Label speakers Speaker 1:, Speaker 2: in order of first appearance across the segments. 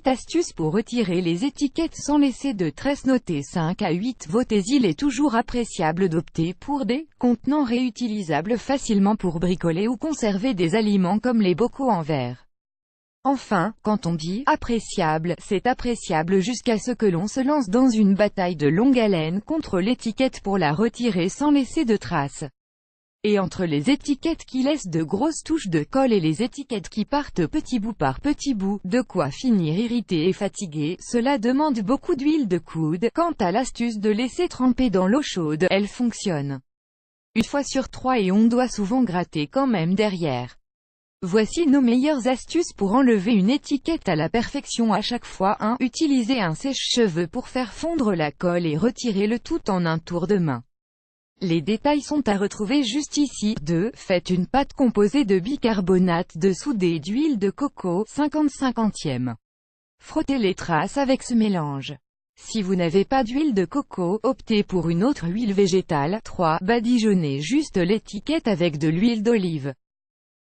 Speaker 1: astuce pour retirer les étiquettes sans laisser de traces. Notez 5 à 8 votez. Il est toujours appréciable d'opter pour des contenants réutilisables facilement pour bricoler ou conserver des aliments comme les bocaux en verre. Enfin, quand on dit « appréciable », c'est appréciable jusqu'à ce que l'on se lance dans une bataille de longue haleine contre l'étiquette pour la retirer sans laisser de traces. Et entre les étiquettes qui laissent de grosses touches de colle et les étiquettes qui partent petit bout par petit bout, de quoi finir irrité et fatigué, cela demande beaucoup d'huile de coude. Quant à l'astuce de laisser tremper dans l'eau chaude, elle fonctionne une fois sur 3 et on doit souvent gratter quand même derrière. Voici nos meilleures astuces pour enlever une étiquette à la perfection à chaque fois. 1. Utilisez un sèche-cheveux pour faire fondre la colle et retirer le tout en un tour de main. Les détails sont à retrouver juste ici. 2. Faites une pâte composée de bicarbonate de soude et d'huile de coco, 50-50e. Frottez les traces avec ce mélange. Si vous n'avez pas d'huile de coco, optez pour une autre huile végétale. 3. Badigeonnez juste l'étiquette avec de l'huile d'olive.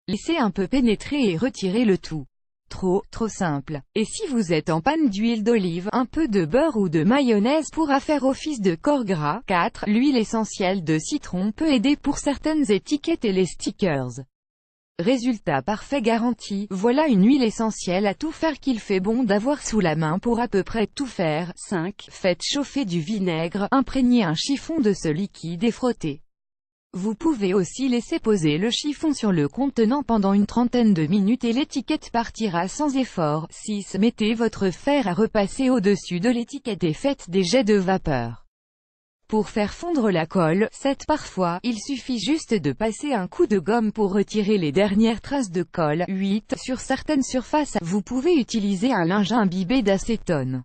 Speaker 1: Laissez un peu pénétrer et retirez le tout. Trop simple. Et si vous êtes en panne d'huile d'olive, un peu de beurre ou de mayonnaise pourra faire office de corps gras. 4. L'huile essentielle de citron peut aider pour certaines étiquettes et les stickers. Résultat parfait garanti. Voilà une huile essentielle à tout faire qu'il fait bon d'avoir sous la main pour à peu près tout faire. 5. Faites chauffer du vinaigre, imprégnez un chiffon de ce liquide et frottez. Vous pouvez aussi laisser poser le chiffon sur le contenant pendant une trentaine de minutes et l'étiquette partira sans effort. 6. Mettez votre fer à repasser au-dessus de l'étiquette et faites des jets de vapeur. Pour faire fondre la colle. 7. Parfois, il suffit juste de passer un coup de gomme pour retirer les dernières traces de colle. 8. Sur certaines surfaces, vous pouvez utiliser un linge imbibé d'acétone.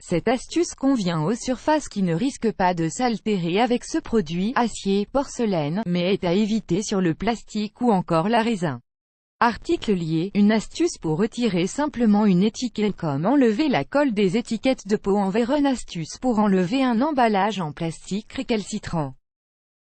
Speaker 1: Cette astuce convient aux surfaces qui ne risquent pas de s'altérer avec ce produit, acier, porcelaine, mais est à éviter sur le plastique ou encore la raisin. Article lié, une astuce pour retirer simplement une étiquette. Comme enlever la colle des étiquettes de pot en verre. Une astuce pour enlever un emballage en plastique récalcitrant.